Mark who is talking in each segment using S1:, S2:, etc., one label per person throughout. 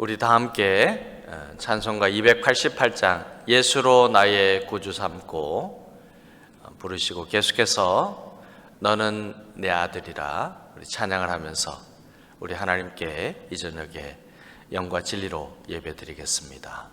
S1: 우리 다 함께 찬송가 288장 예수로 나의 구주 삼고 부르시고 계속해서 너는 내 아들이라 우리 찬양을 하면서 우리 하나님께 이 저녁에 영과 진리로 예배드리겠습니다.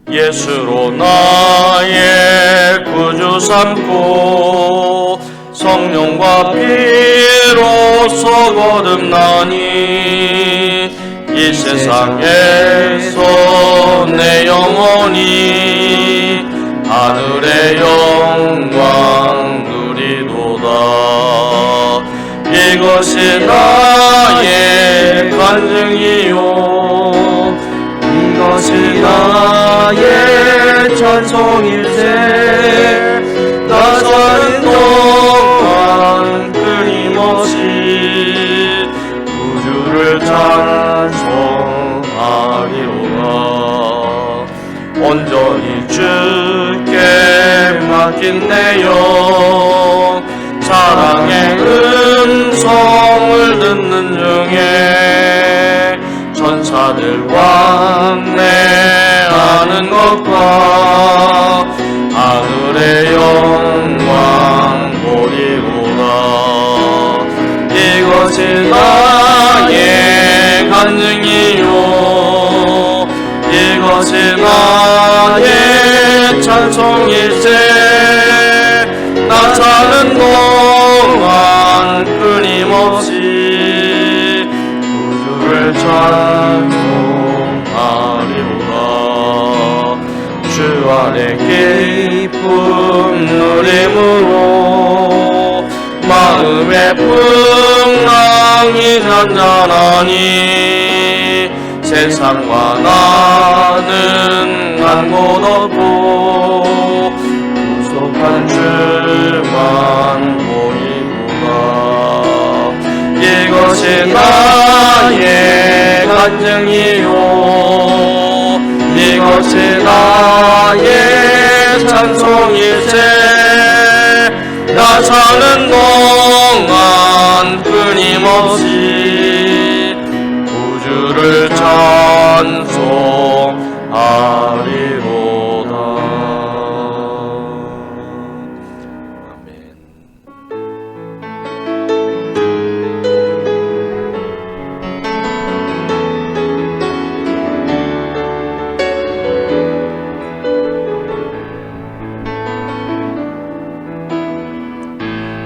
S1: 예수로 나의 구주 삼고 성령과 피로써 거듭나니 이 세상에서 내 영혼이 하늘의 영광 누리도다. 이것이 나의 간증이요 이것이 나의 찬송일세. 나 사는 동안 끊임없이 구주를 찬송하리로다. 온전히 주께 맡긴 내 영 사랑의 음성을 듣는 중에 천사들 왕래하는 것과 하늘의 영광 보리로다. 이것이 나의 간증이요 이것이 나의 찬송일세. 나 사는 동안 끊임없이 구주를 찬송하리로다. 주 안에 기쁨 누림으로 마음의 풍랑이 잔잔하니 세상과 나는 간 곳 없고 구속한 주만 보이구나. 이것이 나의 간증이요 이것이 나의 찬송일세. 나 사는 동안 끊임없이 구주를 찬송하리로다. 아멘.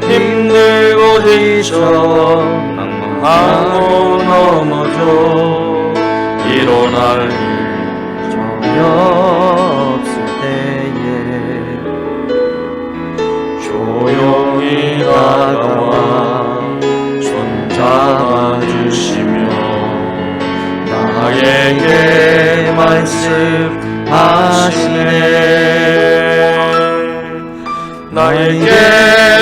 S1: 힘들고 지쳐 낭망하고 넘어져 일어날 일 전혀 없을 때에 조용히 다가와 손잡아 주시며 나에게 말씀하시네. 나에게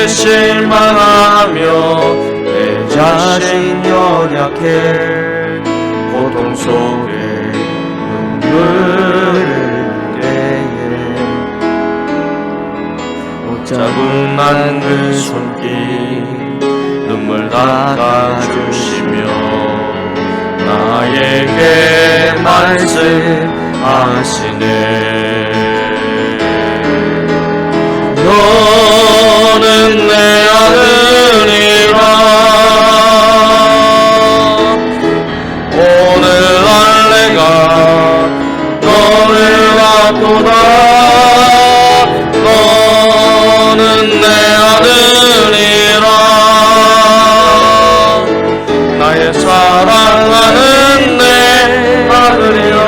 S1: 실망하며 내 자신 연약해 고통 속에 눈물을 때에 옷자국난 그 손길 눈물 닦아주시며 나에게 말씀하시네. 너는 내 아들이라 오늘 내가 너를 낳도다. 너는 내 아들이라 나의 사랑하는 내 아들이라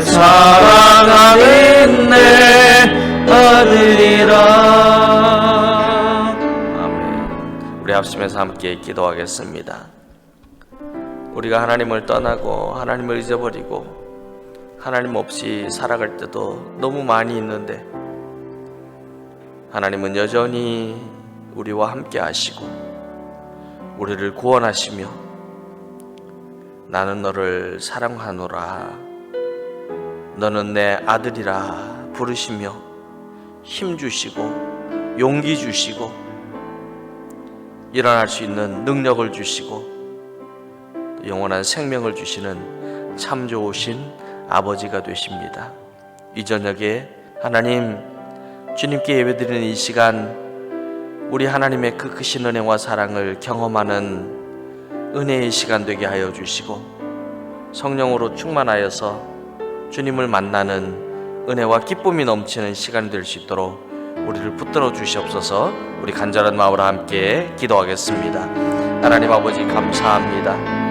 S1: 사랑하는 내 아들이라.
S2: 아멘. 우리 합심해서 함께 기도하겠습니다. 우리가 하나님을 떠나고 하나님을 잊어버리고 하나님 없이 살아갈 때도 너무 많이 있는데, 하나님은 여전히 우리와 함께 하시고 우리를 구원하시며 나는 너를 사랑하노라, 너는 내 아들이라 부르시며 힘 주시고 용기 주시고 일어날 수 있는 능력을 주시고 영원한 생명을 주시는 참 좋으신 아버지가 되십니다. 이 저녁에 하나님, 주님께 예배드리는 이 시간, 우리 하나님의 그 크신 은혜와 사랑을 경험하는 은혜의 시간 되게 하여 주시고, 성령으로 충만하여서 주님을 만나는 은혜와 기쁨이 넘치는 시간이 될 수 있도록 우리를 붙들어 주시옵소서. 우리 간절한 마음으로 함께 기도하겠습니다. 하나님 아버지, 감사합니다.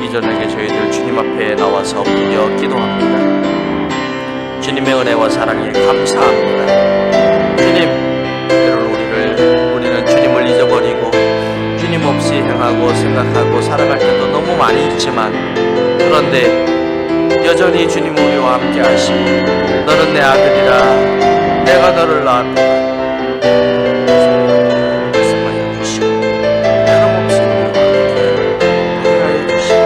S2: 이 저녁에 저희들 주님 앞에 나와서 부여 기도합니다. 주님의 은혜와 사랑에 감사합니다. 주님, 때로는 우리는 주님을 잊어버리고 주님 없이 행하고 생각하고 살아갈 때도 너무 많이 있지만, 그런데 여전히 주님 우리와 함께 하시고 너는 내 아들이라, 내가 너를 낳았다 말씀하여 주시고 변함없이 우리와 함께 하여 주시고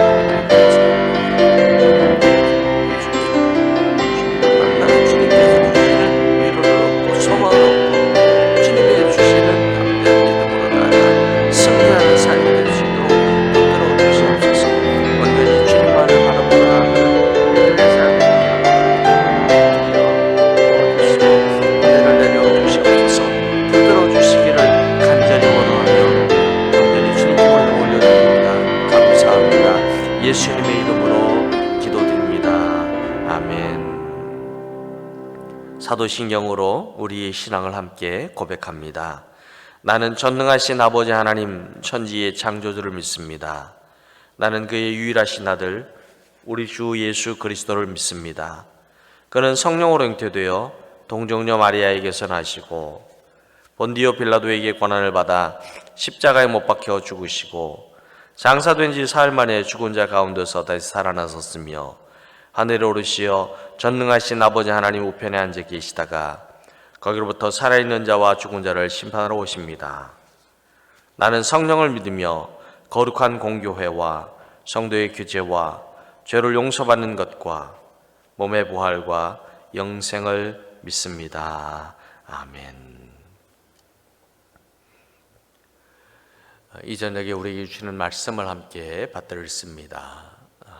S2: 만나는 주님께서 주시는 위로를 얻고 소망을 얻고 주님의 주시는 담대한 믿음으로 나아가 승리하는 삶이 될 수 있도록 붙들어 주시옵소서. 온전히 주님만을 바라보고 나아가는 믿음의 삶을 주시고 은혜를 내려 주시옵소서. 붙들어 주시기를 간절히 원하며 온전히 주님께만 올려드립니다. 감사합니다. 예수님의 이름으로 기도드립니다. 아멘. 사도신경으로 우리의 신앙을 함께 고백합니다. 나는 전능하신 아버지 하나님, 천지의 창조주를 믿습니다. 나는 그의 유일하신 아들 우리 주 예수 그리스도를 믿습니다. 그는 성령으로 잉태되어 동정녀 마리아에게서 나시고 본디오 빌라도에게 고난을 받아 십자가에 못 박혀 죽으시고 장사된 지 사흘 만에 죽은 자 가운데서 다시 살아나셨으며 하늘에 오르시어 전능하신 아버지 하나님 우편에 앉아 계시다가 거기로부터 살아있는 자와 죽은 자를 심판하러 오십니다. 나는 성령을 믿으며 거룩한 공교회와 성도의 교제와 죄를 용서받는 것과 몸의 부활과 영생을 믿습니다. 아멘. 이 저녁에 우리에게 주시는 말씀을 함께 받들었습니다.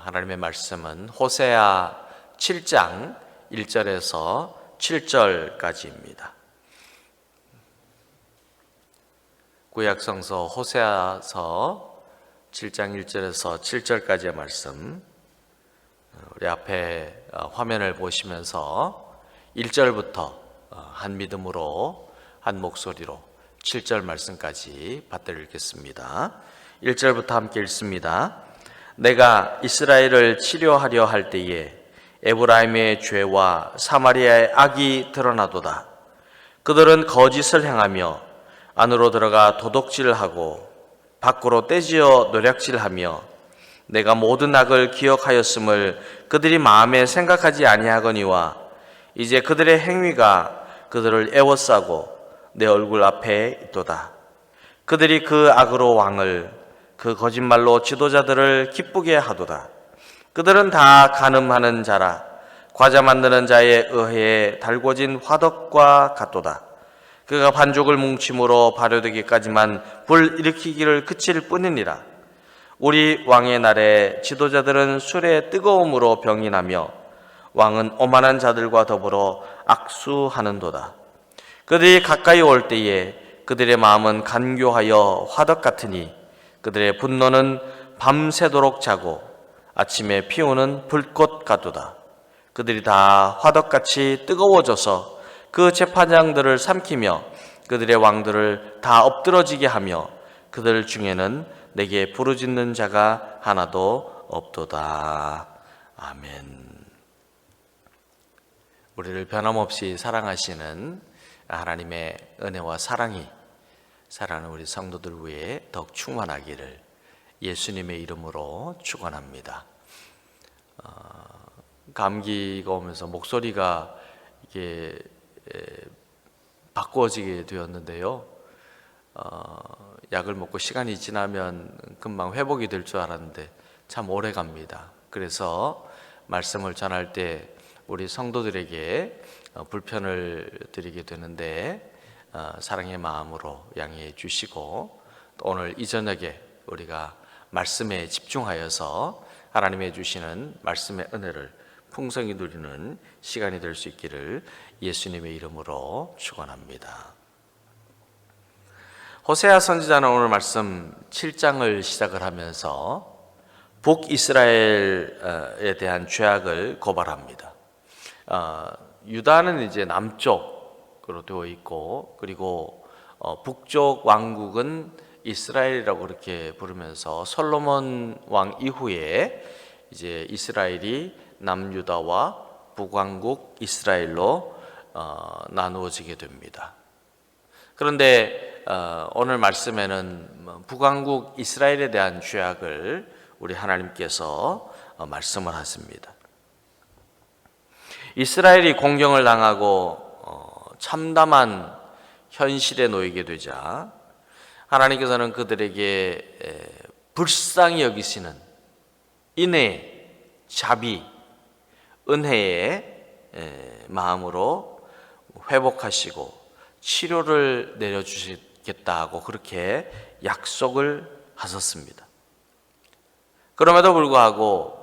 S2: 하나님의 말씀은 호세아 7장 1절에서 7절까지입니다. 구약성서 호세아서 7장 1절에서 7절까지의 말씀, 우리 앞에 화면을 보시면서 1절부터 한 믿음으로 한 목소리로 7절 말씀까지 받들어 읽겠습니다. 1절부터 함께 읽습니다. 내가 이스라엘을 치료하려 할 때에 에브라임의 죄와 사마리아의 악이 드러나도다. 그들은 거짓을 행하며 안으로 들어가 도둑질하고 밖으로 떼지어 노략질하며 내가 모든 악을 기억하였음을 그들이 마음에 생각하지 아니하거니와 이제 그들의 행위가 그들을 애워싸고 내 얼굴 앞에 있도다. 그들이 그 악으로 왕을, 그 거짓말로 지도자들을 기쁘게 하도다. 그들은 다 간음하는 자라 과자 만드는 자의 의회에 달궈진 화덕과 같도다. 그가 반죽을 뭉침으로 발효되기까지만 불 일으키기를 그칠 뿐이니라. 우리 왕의 날에 지도자들은 술의 뜨거움으로 병이 나며 왕은 오만한 자들과 더불어 악수하는도다. 그들이 가까이 올 때에 그들의 마음은 간교하여 화덕 같으니 그들의 분노는 밤새도록 자고 아침에 피우는 불꽃 같도다. 그들이 다 화덕같이 뜨거워져서 그 재판장들을 삼키며 그들의 왕들을 다 엎드러지게 하며 그들 중에는 내게 부르짖는 자가 하나도 없도다. 아멘. 우리를 변함없이 사랑하시는 하나님의 은혜와 사랑이 사랑하는 우리 성도들 위해 더욱 충만하기를 예수님의 이름으로 축원합니다. 감기가 오면서 목소리가 이게 바꿔지게 되었는데요. 약을 먹고 시간이 지나면 금방 회복이 될 줄 알았는데 참 오래 갑니다. 그래서 말씀을 전할 때 우리 성도들에게 불편을 드리게 되는데 사랑의 마음으로 양해해 주시고, 또 오늘 이 저녁에 우리가 말씀에 집중하여서 하나님의 주시는 말씀의 은혜를 풍성히 누리는 시간이 될 수 있기를 예수님의 이름으로 축원합니다. 호세아 선지자는 오늘 말씀 7장을 시작을 하면서 북이스라엘에 대한 죄악을 고발합니다. 유다는 이제 남쪽으로 되어 있고, 그리고 북쪽 왕국은 이스라엘이라고 그렇게 부르면서 솔로몬 왕 이후에 이제 이스라엘이 남유다와 북왕국 이스라엘로 나누어지게 됩니다. 그런데 오늘 말씀에는 북왕국 이스라엘에 대한 죄악을 우리 하나님께서 말씀을 하십니다. 이스라엘이 공경을 당하고 참담한 현실에 놓이게 되자 하나님께서는 그들에게 불쌍히 여기시는 인애, 자비, 은혜의 마음으로 회복하시고 치료를 내려주시겠다고 그렇게 약속을 하셨습니다. 그럼에도 불구하고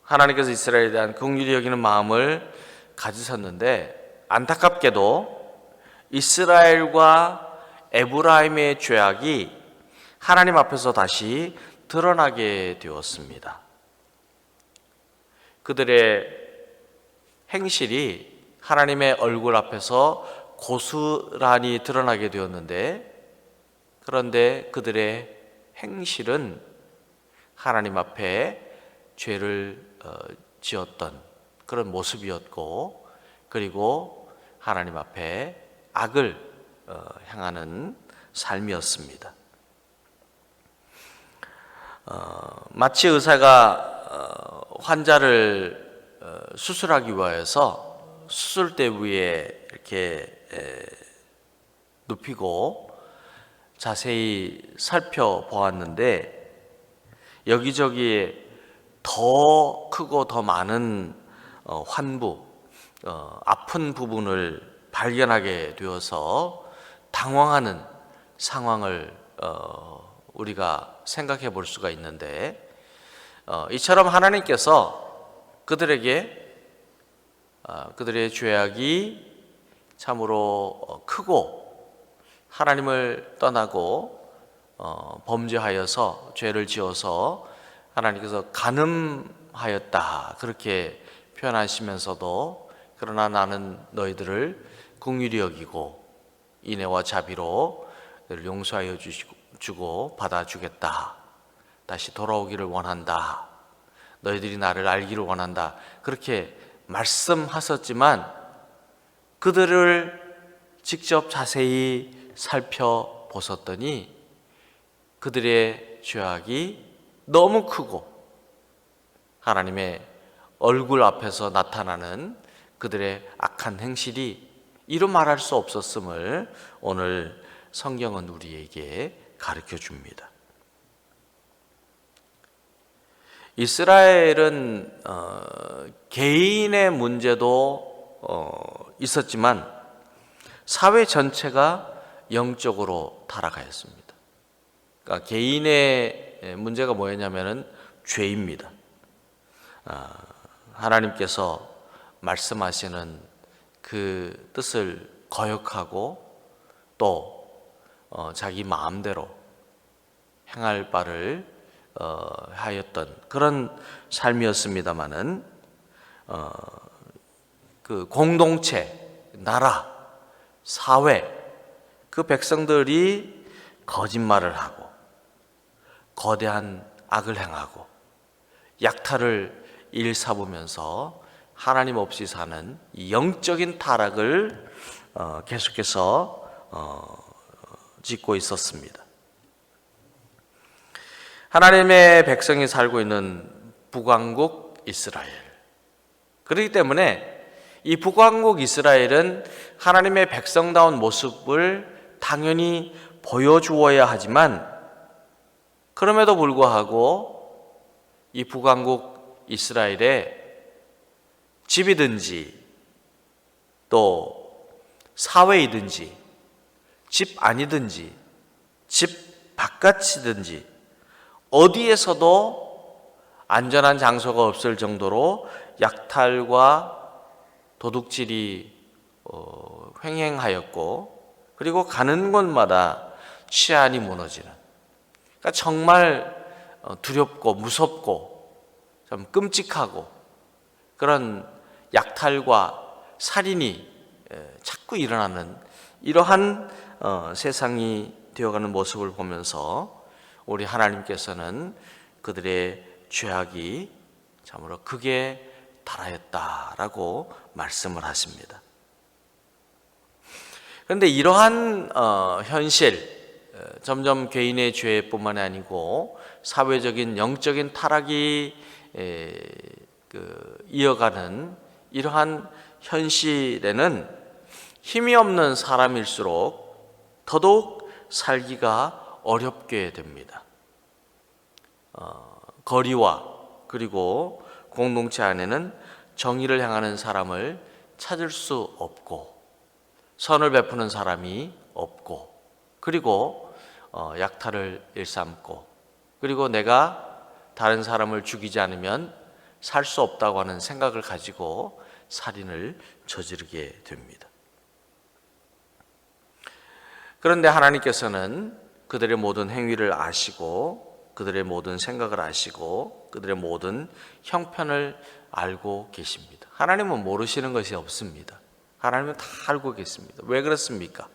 S2: 하나님께서 이스라엘에 대한 긍휼히 여기는 마음을 가지셨는데, 안타깝게도 이스라엘과 에브라임의 죄악이 하나님 앞에서 다시 드러나게 되었습니다. 그들의 행실이 하나님의 얼굴 앞에서 고스란히 드러나게 되었는데, 그런데 그들의 행실은 하나님 앞에 죄를 지었던 그런 모습이었고, 그리고 하나님 앞에 악을 행하는 삶이었습니다. 마치 의사가 환자를 수술하기 위해서 수술대 위에 이렇게 눕히고 자세히 살펴보았는데, 여기저기 더 크고 더 많은 환부, 아픈 부분을 발견하게 되어서 당황하는 상황을 우리가 생각해 볼 수가 있는데, 이처럼 하나님께서 그들에게 그들의 죄악이 참으로 크고 하나님을 떠나고 범죄하여서 죄를 지어서 하나님께서 간음하였다 그렇게 표현하시면서도, 그러나 나는 너희들을 긍휼히 여기고 인애와 자비로 너희를 용서하여 주고 받아주겠다, 다시 돌아오기를 원한다, 너희들이 나를 알기를 원한다 그렇게 말씀하셨지만, 그들을 직접 자세히 살펴보셨더니 그들의 죄악이 너무 크고 하나님의 얼굴 앞에서 나타나는 그들의 악한 행실이 이루 말할 수 없었음을 오늘 성경은 우리에게 가르쳐 줍니다. 이스라엘은 개인의 문제도 있었지만 사회 전체가 영적으로 타락하였습니다. 그러니까 개인의 문제가 뭐였냐면은 죄입니다. 하나님께서 말씀하시는 그 뜻을 거역하고 또 자기 마음대로 행할 바를 하였던 그런 삶이었습니다마는, 그 공동체, 나라, 사회, 그 백성들이 거짓말을 하고 거대한 악을 행하고 약탈을 일삼으면서 하나님 없이 사는 이 영적인 타락을 계속해서 짓고 있었습니다. 하나님의 백성이 살고 있는 북왕국 이스라엘. 그렇기 때문에 이 북왕국 이스라엘은 하나님의 백성다운 모습을 당연히 보여주어야 하지만, 그럼에도 불구하고 이 북왕국 이스라엘에 집이든지 또 사회이든지 집 아니든지 집 바깥이든지 어디에서도 안전한 장소가 없을 정도로 약탈과 도둑질이 횡행하였고, 그리고 가는 곳마다 치안이 무너지는, 그러니까 정말 두렵고 무섭고 좀 끔찍하고 그런 약탈과 살인이 자꾸 일어나는 이러한 세상이 되어가는 모습을 보면서 우리 하나님께서는 그들의 죄악이 참으로 극에 달하였다라고 말씀을 하십니다. 그런데 이러한 현실, 점점 개인의 죄뿐만이 아니고 사회적인 영적인 타락이 이어가는 이러한 현실에는 힘이 없는 사람일수록 더더욱 살기가 어렵게 됩니다. 거리와 그리고 공동체 안에는 정의를 향하는 사람을 찾을 수 없고, 선을 베푸는 사람이 없고, 그리고 약탈을 일삼고, 그리고 내가 다른 사람을 죽이지 않으면 살 수 없다고 하는 생각을 가지고 살인을 저지르게 됩니다. 그런데 하나님께서는 그들의 모든 행위를 아시고, 그들의 모든 생각을 아시고, 그들의 모든 형편을 알고 계십니다. 하나님은 모르시는 것이 없습니다. 하나님은 다 알고 계십니다. 왜 그렇습니까?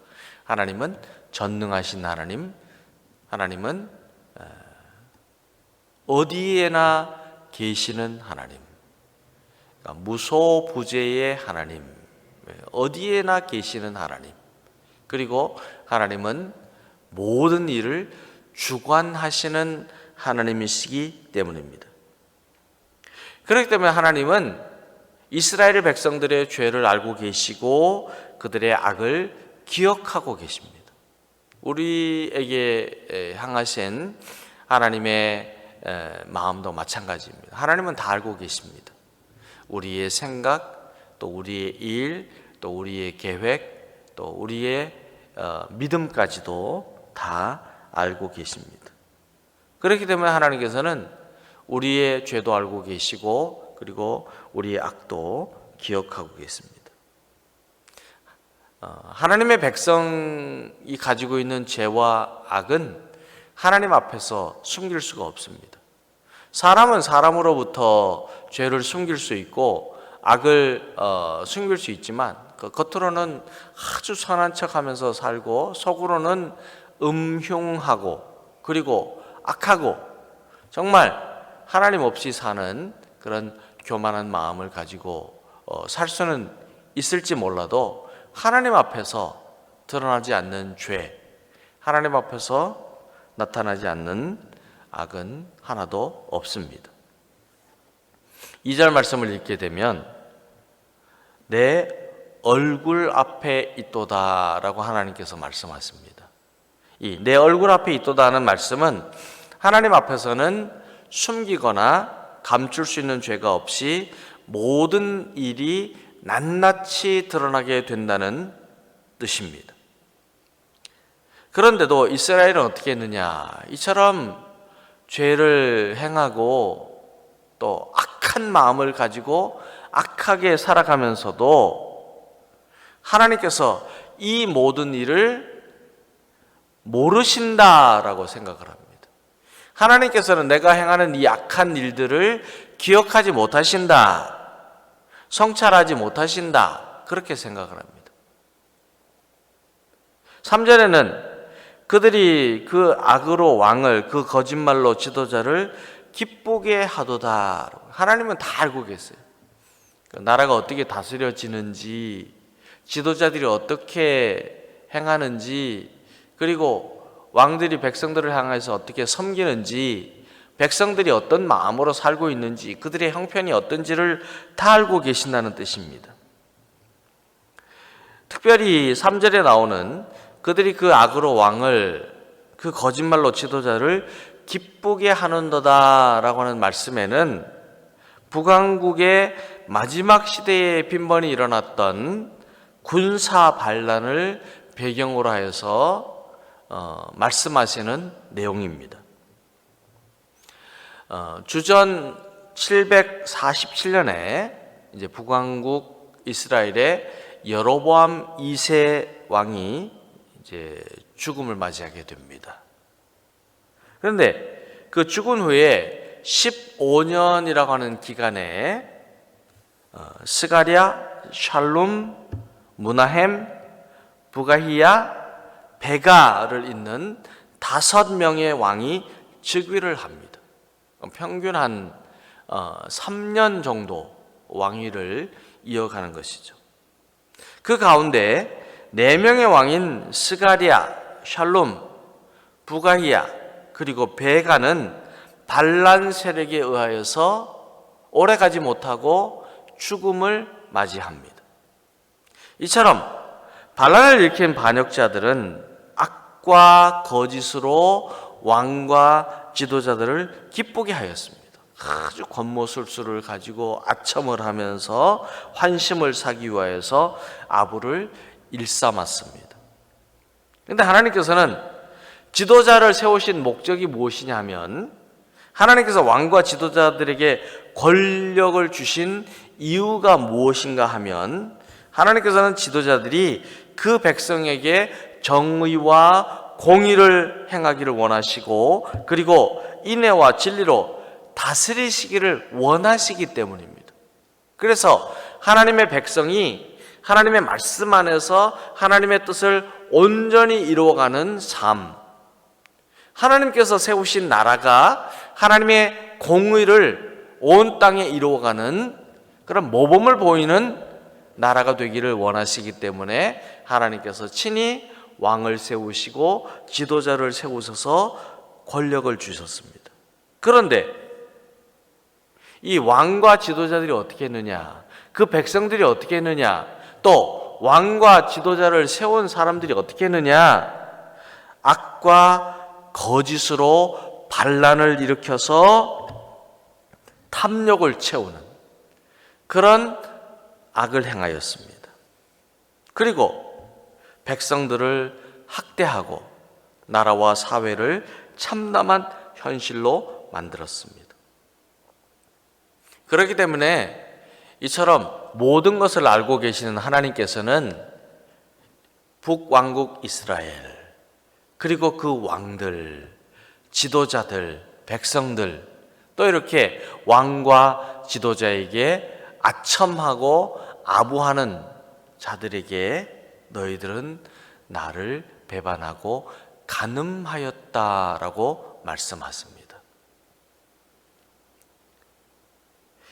S2: 하나님은 전능하신 하나님, 하나님은 어디에나 계시는 하나님, 그러니까 무소부재의 하나님, 어디에나 계시는 하나님, 그리고 하나님은 모든 일을 주관하시는 하나님이시기 때문입니다. 그렇기 때문에 하나님은 이스라엘 백성들의 죄를 알고 계시고 그들의 악을 기억하고 계십니다. 우리에게 향하신 하나님의 마음도 마찬가지입니다. 하나님은 다 알고 계십니다. 우리의 생각, 또 우리의 일, 또 우리의 계획, 또 우리의 믿음까지도 다 알고 계십니다. 그렇기 때문에 하나님께서는 우리의 죄도 알고 계시고, 그리고 우리의 악도 기억하고 계십니다. 하나님의 백성이 가지고 있는 죄와 악은 하나님 앞에서 숨길 수가 없습니다. 사람은 사람으로부터 죄를 숨길 수 있고 악을 숨길 수 있지만, 겉으로는 아주 선한 척하면서 살고 속으로는 음흉하고 그리고 악하고 정말 하나님 없이 사는 그런 교만한 마음을 가지고 살 수는 있을지 몰라도 하나님 앞에서 드러나지 않는 죄, 하나님 앞에서 나타나지 않는 악은 하나도 없습니다. 2절 말씀을 읽게 되면 내 얼굴 앞에 있도다 라고 하나님께서 말씀하십니다. 이 내 얼굴 앞에 있도다는 말씀은 하나님 앞에서는 숨기거나 감출 수 있는 죄가 없이 모든 일이 낱낱이 드러나게 된다는 뜻입니다. 그런데도 이스라엘은 어떻게 했느냐? 이처럼 죄를 행하고 또 악한 마음을 가지고 악하게 살아가면서도 하나님께서 이 모든 일을 모르신다라고 생각을 합니다. 하나님께서는 내가 행하는 이 악한 일들을 기억하지 못하신다, 성찰하지 못하신다, 그렇게 생각을 합니다. 3절에는 그들이 그 악으로 왕을, 그 거짓말로 지도자를 기쁘게 하도다. 하나님은 다 알고 계세요. 나라가 어떻게 다스려지는지, 지도자들이 어떻게 행하는지, 그리고 왕들이 백성들을 향해서 어떻게 섬기는지, 백성들이 어떤 마음으로 살고 있는지, 그들의 형편이 어떤지를 다 알고 계신다는 뜻입니다. 특별히 3절에 나오는 그들이 그 악으로 왕을, 그 거짓말로 지도자를 기쁘게 하는도다 라고 하는 말씀에는 북왕국의 마지막 시대에 빈번히 일어났던 군사 반란을 배경으로 하여서 말씀하시는 내용입니다. 주전 747년에 이제 북왕국 이스라엘의 여로보암 2세 왕이 이제 죽음을 맞이하게 됩니다. 그런데 그 죽은 후에 15년이라고 하는 기간에 스가랴, 샬룸, 무나헴, 부가히야, 베가를 잇는 5명의 왕이 즉위를 합니다. 평균 한 3년 정도 왕위를 이어가는 것이죠. 그 가운데 4명의 왕인 스가랴, 샬룸, 부가히야, 그리고 베가는 반란 세력에 의하여서 오래가지 못하고 죽음을 맞이합니다. 이처럼 반란을 일으킨 반역자들은 악과 거짓으로 왕과 지도자들을 기쁘게 하였습니다. 아주 권모술수를 가지고 아첨을 하면서 환심을 사기 위하여서 아부를 일삼았습니다. 그런데 하나님께서는 지도자를 세우신 목적이 무엇이냐 하면, 하나님께서 왕과 지도자들에게 권력을 주신 이유가 무엇인가 하면, 하나님께서는 지도자들이 그 백성에게 정의와 공의를 행하기를 원하시고, 그리고 인애와 진리로 다스리시기를 원하시기 때문입니다. 그래서 하나님의 백성이 하나님의 말씀 안에서 하나님의 뜻을 온전히 이루어가는 삶, 하나님께서 세우신 나라가 하나님의 공의를 온 땅에 이루어가는 그런 모범을 보이는 나라가 되기를 원하시기 때문에 하나님께서 친히 왕을 세우시고 지도자를 세우셔서 권력을 주셨습니다. 그런데 이 왕과 지도자들이 어떻게 했느냐, 그 백성들이 어떻게 했느냐, 또 왕과 지도자를 세운 사람들이 어떻게 했느냐, 악과 거짓으로 반란을 일으켜서 탐욕을 채우는 그런 악을 행하였습니다. 그리고 백성들을 학대하고 나라와 사회를 참담한 현실로 만들었습니다. 그렇기 때문에 이처럼 모든 것을 알고 계시는 하나님께서는 북왕국 이스라엘, 그리고 그 왕들, 지도자들, 백성들, 또 이렇게 왕과 지도자에게 아첨하고 아부하는 자들에게 너희들은 나를 배반하고 간음하였다라고 말씀하십니다.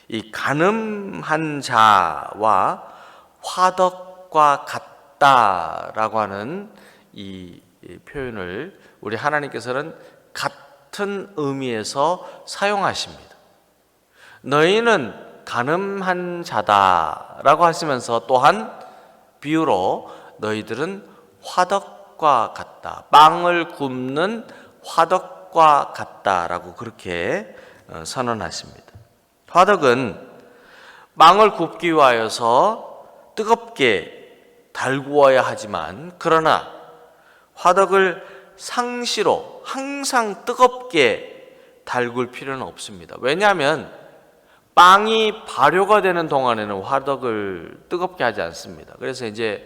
S2: 이 간음한 자와 화덕과 같다라고 하는 이 표현을 우리 하나님께서는 같은 의미에서 사용하십니다. 너희는 간음한 자다라고 하시면서 또한 비유로 너희들은 화덕과 같다, 빵을 굽는 화덕과 같다라고 그렇게 선언하십니다. 화덕은 빵을 굽기 위하여서 뜨겁게 달구어야 하지만, 그러나 화덕을 상시로 항상 뜨겁게 달굴 필요는 없습니다. 왜냐하면 빵이 발효가 되는 동안에는 화덕을 뜨겁게 하지 않습니다. 그래서 이제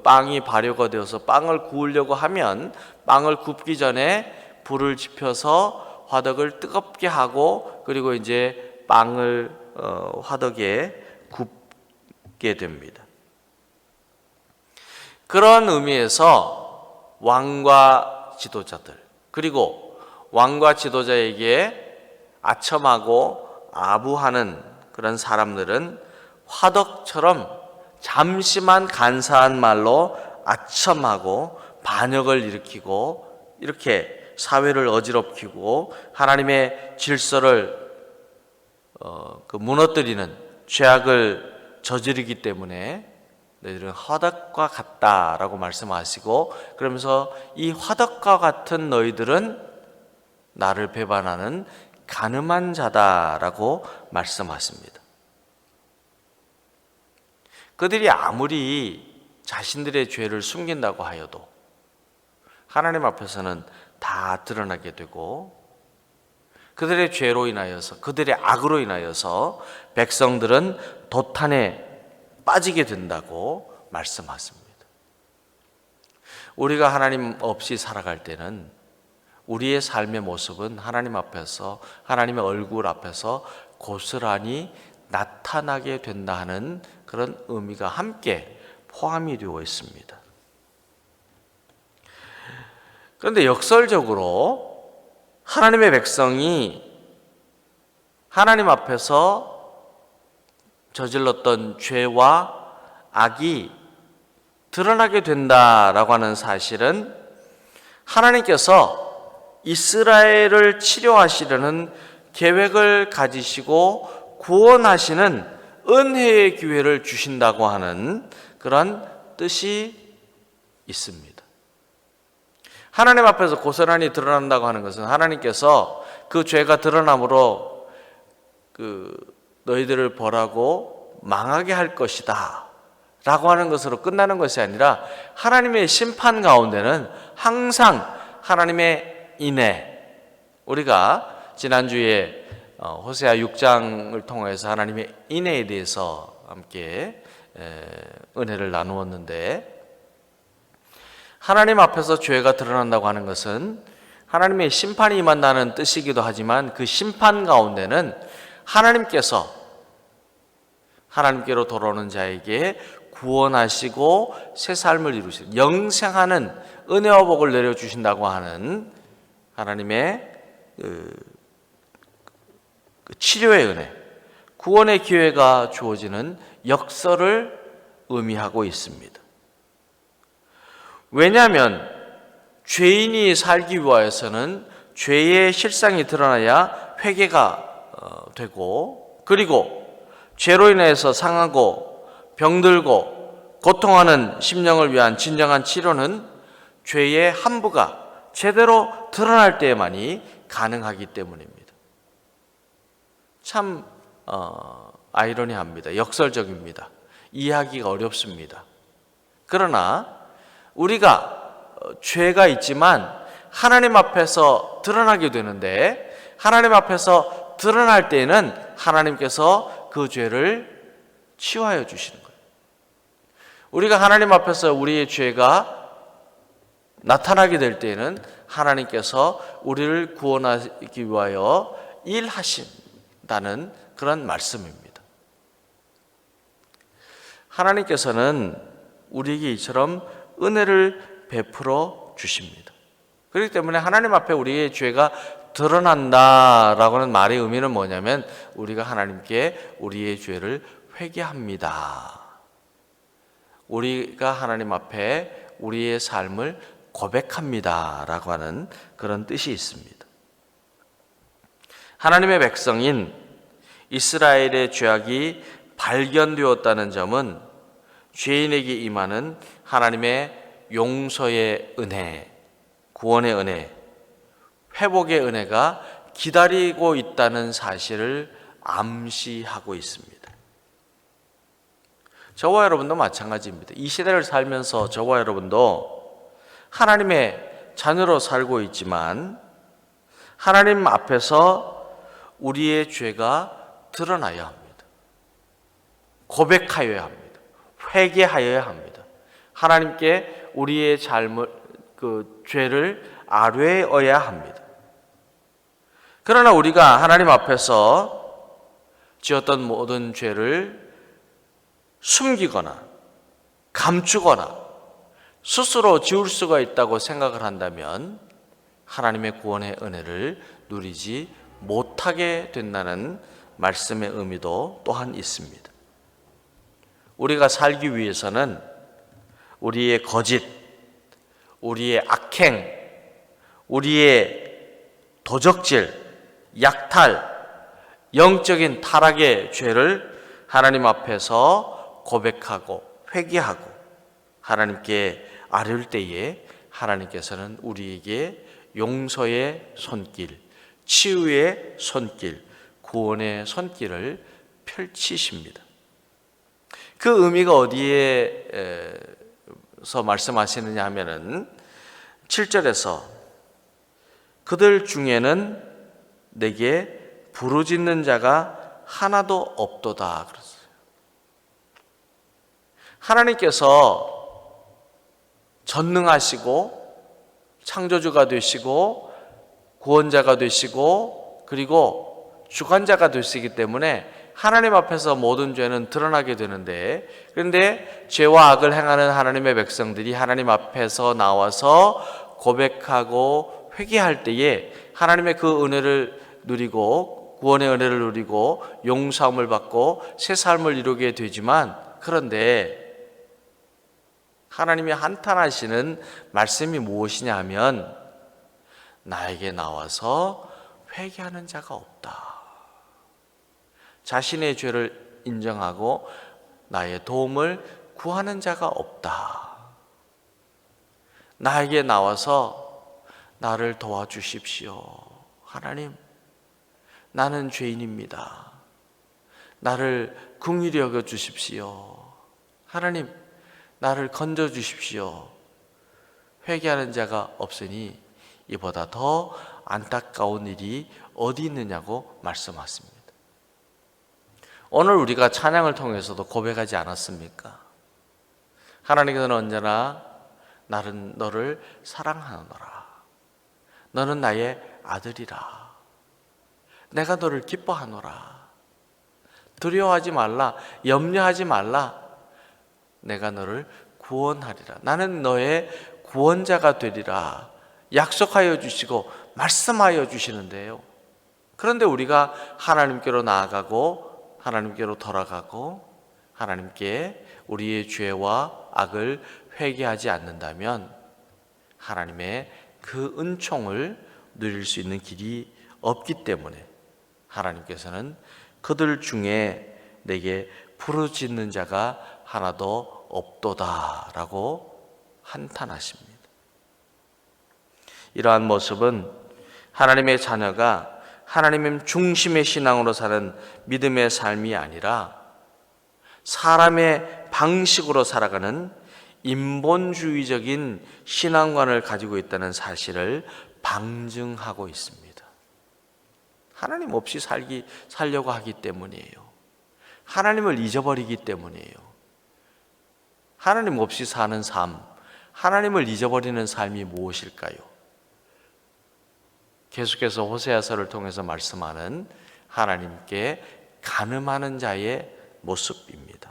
S2: 빵이 발효가 되어서 빵을 구우려고 하면 빵을 굽기 전에 불을 지펴서 화덕을 뜨겁게 하고, 그리고 이제 빵을 화덕에 굽게 됩니다. 그런 의미에서 왕과 지도자들, 그리고 왕과 지도자에게 아첨하고 아부하는 그런 사람들은 화덕처럼 잠시만 간사한 말로 아첨하고 반역을 일으키고 이렇게 사회를 어지럽히고 하나님의 질서를 무너뜨리는 죄악을 저지르기 때문에 너희들은 화덕과 같다라고 말씀하시고, 그러면서 이 화덕과 같은 너희들은 나를 배반하는 간음한 자다라고 말씀하십니다. 그들이 아무리 자신들의 죄를 숨긴다고 하여도 하나님 앞에서는 다 드러나게 되고, 그들의 죄로 인하여서, 그들의 악으로 인하여서 백성들은 도탄에 빠지게 된다고 말씀하십니다. 우리가 하나님 없이 살아갈 때는 우리의 삶의 모습은 하나님 앞에서, 하나님의 얼굴 앞에서 고스란히 나타나게 된다 하는 그런 의미가 함께 포함이 되어 있습니다. 그런데 역설적으로 하나님의 백성이 하나님 앞에서 저질렀던 죄와 악이 드러나게 된다라고 하는 사실은 하나님께서 이스라엘을 치료하시려는 계획을 가지시고 구원하시는 은혜의 기회를 주신다고 하는 그런 뜻이 있습니다. 하나님 앞에서 고스란히 드러난다고 하는 것은 하나님께서 그 죄가 드러남으로 너희들을 벌하고 망하게 할 것이다 라고 하는 것으로 끝나는 것이 아니라 하나님의 심판 가운데는 항상 하나님의 인애, 우리가 지난주에 호세아 6장을 통해서 하나님의 인애에 대해서 함께 은혜를 나누었는데, 하나님 앞에서 죄가 드러난다고 하는 것은 하나님의 심판이 임한다는 뜻이기도 하지만, 그 심판 가운데는 하나님께로 돌아오는 자에게 구원하시고 새 삶을 이루시는, 영생하는 은혜와 복을 내려주신다고 하는 하나님의 치료의 은혜, 구원의 기회가 주어지는 역설을 의미하고 있습니다. 왜냐하면 죄인이 살기 위하여서는 죄의 실상이 드러나야 회개가 되고, 그리고 죄로 인해서 상하고 병들고 고통하는 심령을 위한 진정한 치료는 죄의 함부가 제대로 드러날 때만이 가능하기 때문입니다. 참 아이러니합니다. 역설적입니다. 이해하기가 어렵습니다. 그러나 우리가 죄가 있지만 하나님 앞에서 드러나게 되는데, 하나님 앞에서 드러날 때에는 하나님께서 그 죄를 치유하여 주시는 거예요. 우리가 하나님 앞에서 우리의 죄가 나타나게 될 때에는 하나님께서 우리를 구원하기 위하여 일하신다는 그런 말씀입니다. 하나님께서는 우리에게 이처럼 은혜를 베풀어 주십니다. 그렇기 때문에 하나님 앞에 우리의 죄가 드러난다라고 하는 말의 의미는 뭐냐면, 우리가 하나님께 우리의 죄를 회개합니다. 우리가 하나님 앞에 우리의 삶을 고백합니다 라고 하는 그런 뜻이 있습니다. 하나님의 백성인 이스라엘의 죄악이 발견되었다는 점은 죄인에게 임하는 하나님의 용서의 은혜, 구원의 은혜, 회복의 은혜가 기다리고 있다는 사실을 암시하고 있습니다. 저와 여러분도 마찬가지입니다. 이 시대를 살면서 저와 여러분도 하나님의 자녀로 살고 있지만 하나님 앞에서 우리의 죄가 드러나야 합니다. 고백하여야 합니다. 회개하여야 합니다. 하나님께 우리의 죄를 아뢰어야 합니다. 그러나 우리가 하나님 앞에서 지었던 모든 죄를 숨기거나 감추거나 스스로 지울 수가 있다고 생각을 한다면 하나님의 구원의 은혜를 누리지 못하게 된다는 말씀의 의미도 또한 있습니다. 우리가 살기 위해서는 우리의 거짓, 우리의 악행, 우리의 도적질, 약탈, 영적인 타락의 죄를 하나님 앞에서 고백하고 회개하고 하나님께 아뢰올 때에 하나님께서는 우리에게 용서의 손길, 치유의 손길, 구원의 손길을 펼치십니다. 그 의미가 어디에서 말씀하시느냐 하면은 7절에서 그들 중에는 내게 부르짖는 자가 하나도 없도다 그랬어요. 하나님께서 전능하시고 창조주가 되시고 구원자가 되시고 그리고 주관자가 되시기 때문에 하나님 앞에서 모든 죄는 드러나게 되는데, 그런데 죄와 악을 행하는 하나님의 백성들이 하나님 앞에서 나와서 고백하고 회개할 때에 하나님의 그 은혜를 누리고 구원의 은혜를 누리고 용서함을 받고 새 삶을 이루게 되지만, 그런데 하나님이 한탄하시는 말씀이 무엇이냐 하면 나에게 나와서 회개하는 자가 없다. 자신의 죄를 인정하고 나의 도움을 구하는 자가 없다. 나에게 나와서 나를 도와주십시오. 하나님, 나는 죄인입니다. 나를 긍휼히 여겨 주십시오. 하나님, 나를 건져 주십시오. 회개하는 자가 없으니 이보다 더 안타까운 일이 어디 있느냐고 말씀하십니다. 오늘 우리가 찬양을 통해서도 고백하지 않았습니까? 하나님께서는 언제나 나는 너를 사랑하노라. 너는 나의 아들이라. 내가 너를 기뻐하노라. 두려워하지 말라. 염려하지 말라. 내가 너를 구원하리라. 나는 너의 구원자가 되리라. 약속하여 주시고 말씀하여 주시는데요. 그런데 우리가 하나님께로 나아가고 하나님께로 돌아가고 하나님께 우리의 죄와 악을 회개하지 않는다면 하나님의 그 은총을 누릴 수 있는 길이 없기 때문에 하나님께서는 그들 중에 내게 부르짖는 자가 하나도 없도다라고 한탄하십니다. 이러한 모습은 하나님의 자녀가 하나님 중심의 신앙으로 사는 믿음의 삶이 아니라 사람의 방식으로 살아가는 인본주의적인 신앙관을 가지고 있다는 사실을 방증하고 있습니다. 하나님 없이 살려고 하기 때문이에요. 하나님을 잊어버리기 때문이에요. 하나님 없이 사는 삶, 하나님을 잊어버리는 삶이 무엇일까요? 계속해서 호세아서를 통해서 말씀하는 하나님께 간음하는 자의 모습입니다.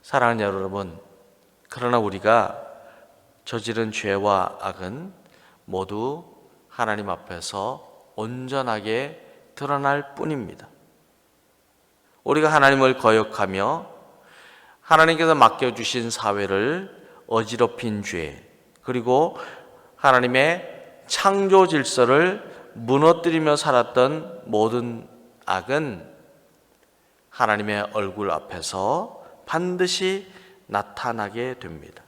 S2: 사랑하는 여러분, 그러나 우리가 저지른 죄와 악은 모두 하나님 앞에서 온전하게 드러날 뿐입니다. 우리가 하나님을 거역하며 하나님께서 맡겨주신 사회를 어지럽힌 죄, 그리고 하나님의 창조 질서를 무너뜨리며 살았던 모든 악은 하나님의 얼굴 앞에서 반드시 나타나게 됩니다.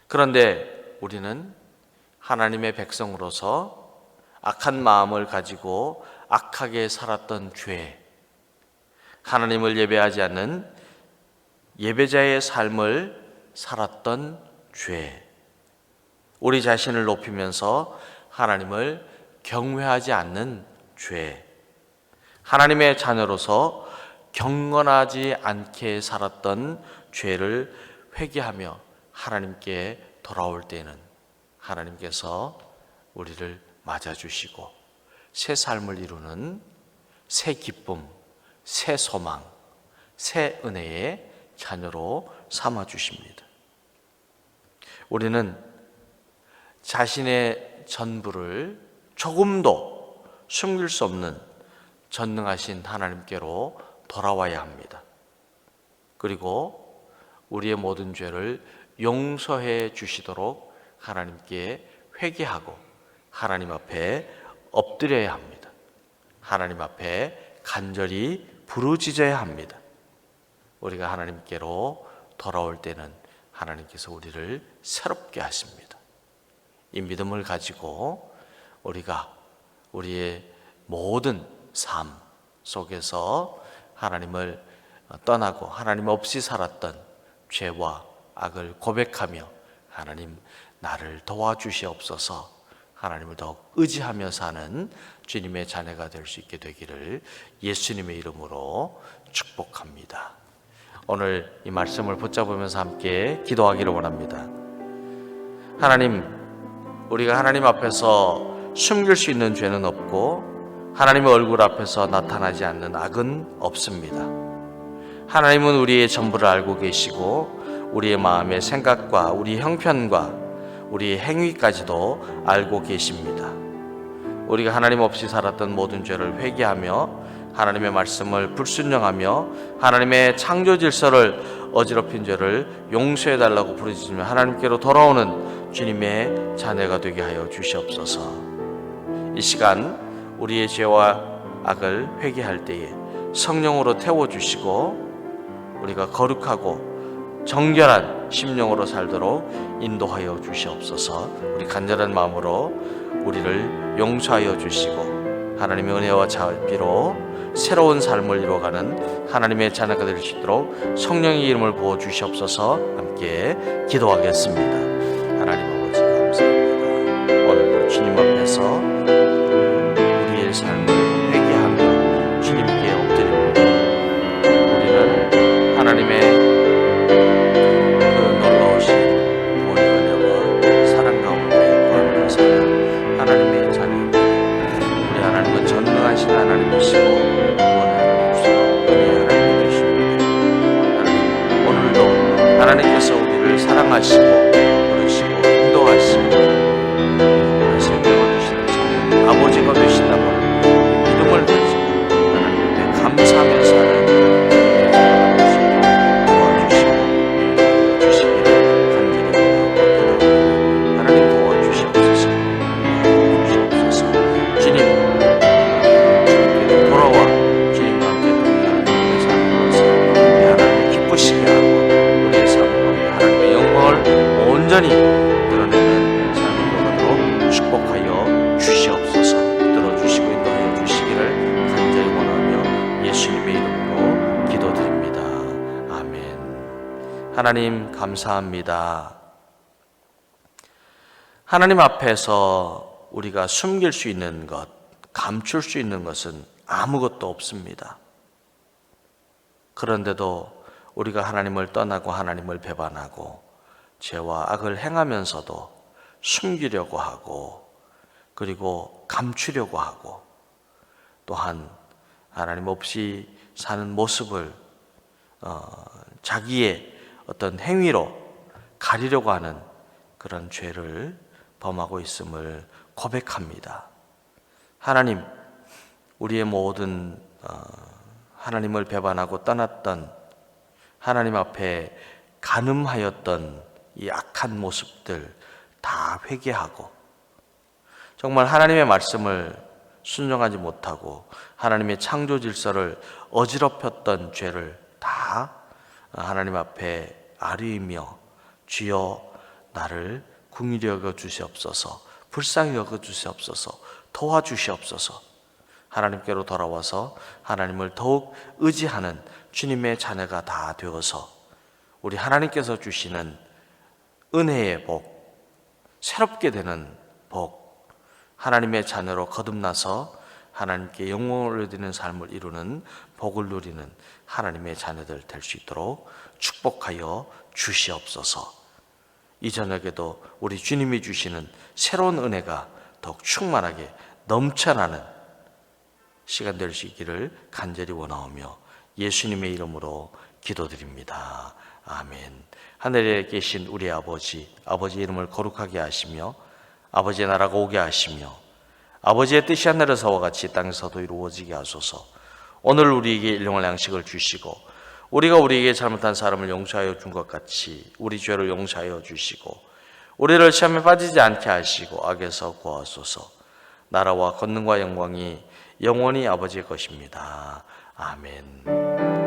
S2: 그런데 우리는 하나님의 백성으로서 악한 마음을 가지고 악하게 살았던 죄, 하나님을 예배하지 않는 예배자의 삶을 살았던 죄, 우리 자신을 높이면서 하나님을 경외하지 않는 죄, 하나님의 자녀로서 경건하지 않게 살았던 죄를 회개하며 하나님께 돌아올 때는 하나님께서 우리를 맞아주시고 새 삶을 이루는 새 기쁨, 새 소망, 새 은혜의 자녀로 삼아주십니다. 우리는 자신의 전부를 조금도 숨길 수 없는 전능하신 하나님께로 돌아와야 합니다. 그리고 우리의 모든 죄를 용서해 주시도록 하나님께 회개하고 하나님 앞에 엎드려야 합니다. 하나님 앞에 간절히 부르짖어야 합니다. 우리가 하나님께로 돌아올 때는 하나님께서 우리를 새롭게 하십니다. 이 믿음을 가지고 우리가 우리의 모든 삶 속에서 하나님을 떠나고 하나님 없이 살았던 죄와 악을 고백하며 하나님 나를 도와주시옵소서, 하나님을 더욱 의지하며 사는 주님의 자녀가 될 수 있게 되기를 예수님의 이름으로 축복합니다. 오늘 이 말씀을 붙잡으면서 함께 기도하기를 원합니다. 하나님, 우리가 하나님 앞에서 숨길 수 있는 죄는 없고 하나님의 얼굴 앞에서 나타나지 않는 악은 없습니다. 하나님은 우리의 전부를 알고 계시고 우리의 마음의 생각과 우리의 형편과 우리의 행위까지도 알고 계십니다. 우리가 하나님 없이 살았던 모든 죄를 회개하며 하나님의 말씀을 불순종하며 하나님의 창조 질서를 어지럽힌 죄를 용서해 달라고 부르짖으며 하나님께로 돌아오는 주님의 자녀가 되게 하여 주시옵소서. 이 시간 우리의 죄와 악을 회개할 때에 성령으로 태워주시고 우리가 거룩하고 정결한 심령으로 살도록 인도하여 주시옵소서. 우리 간절한 마음으로 우리를 용서하여 주시고 하나님의 은혜와 자비로 새로운 삶을 이루어가는 하나님의 자녀가 될 수 있도록 성령의 이름을 부어 주시옵소서. 함께 기도하겠습니다. 하나님 아버지 감사합니다. 오늘도 주님 앞에서 우리의 삶을 회개하며 주님께 엎드립니다. 우리는 하나님의 그 놀라우신 구원의 은혜와 사랑 가운데 거하며 사는 하나님의 자녀입니다. 우리 하나님은 전능하신 하나님이시고 하나님께서 우리를 사랑하시고 부르시고 인도하시고 생명을 주시는 참 아버지가 되신다고 하는 믿음을 가지고 하나님께 감사하며 사는 도와주시고 주시기를 간절히 기도합니다. 하나님 도와주시옵소서. 주님 돌아와 주님과 함께 동행하는 우리의 삶을 위해서 하나님 기쁘시게 하고 온전히 드러내는 삶을 거두어 축복하여 주시옵소서. 들어주시고 인도하여 주시기를 간절히 원하며 예수님의 이름으로 기도드립니다. 아멘. 하나님 감사합니다. 하나님 앞에서 우리가 숨길 수 있는 것, 감출 수 있는 것은 아무것도 없습니다. 그런데도 우리가 하나님을 떠나고 하나님을 배반하고 죄와 악을 행하면서도 숨기려고 하고 그리고 감추려고 하고 또한 하나님 없이 사는 모습을 자기의 어떤 행위로 가리려고 하는 그런 죄를 범하고 있음을 고백합니다. 하나님, 우리의 모든 하나님을 배반하고 떠났던 하나님 앞에 간음하였던 이 악한 모습들 다 회개하고 정말 하나님의 말씀을 순종하지 못하고 하나님의 창조 질서를 어지럽혔던 죄를 다 하나님 앞에 아뢰이며 주여 나를 긍휼히 여겨 주시옵소서, 불쌍히 여겨 주시옵소서, 도와주시옵소서. 하나님께로 돌아와서 하나님을 더욱 의지하는 주님의 자녀가 다 되어서 우리 하나님께서 주시는 은혜의 복, 새롭게 되는 복, 하나님의 자녀로 거듭나서 하나님께 영광을 드리는 삶을 이루는 복을 누리는 하나님의 자녀들 될 수 있도록 축복하여 주시옵소서. 이 저녁에도 우리 주님이 주시는 새로운 은혜가 더욱 충만하게 넘쳐나는 시간 될 수 있기를 간절히 원하오며 예수님의 이름으로 기도드립니다. 아멘. 하늘에 계신 우리 아버지, 아버지의 이름을 거룩하게 하시며 아버지의 나라가 오게 하시며 아버지의 뜻이 하늘에서와 같이 땅에서도 이루어지게 하소서. 오늘 우리에게 일용할 양식을 주시고 우리가 우리에게 잘못한 사람을 용서하여 준 것 같이 우리 죄를 용서하여 주시고 우리를 시험에 빠지지 않게 하시고 악에서 구하소서. 나라와 권능과 영광이 영원히 아버지의 것입니다. 아멘.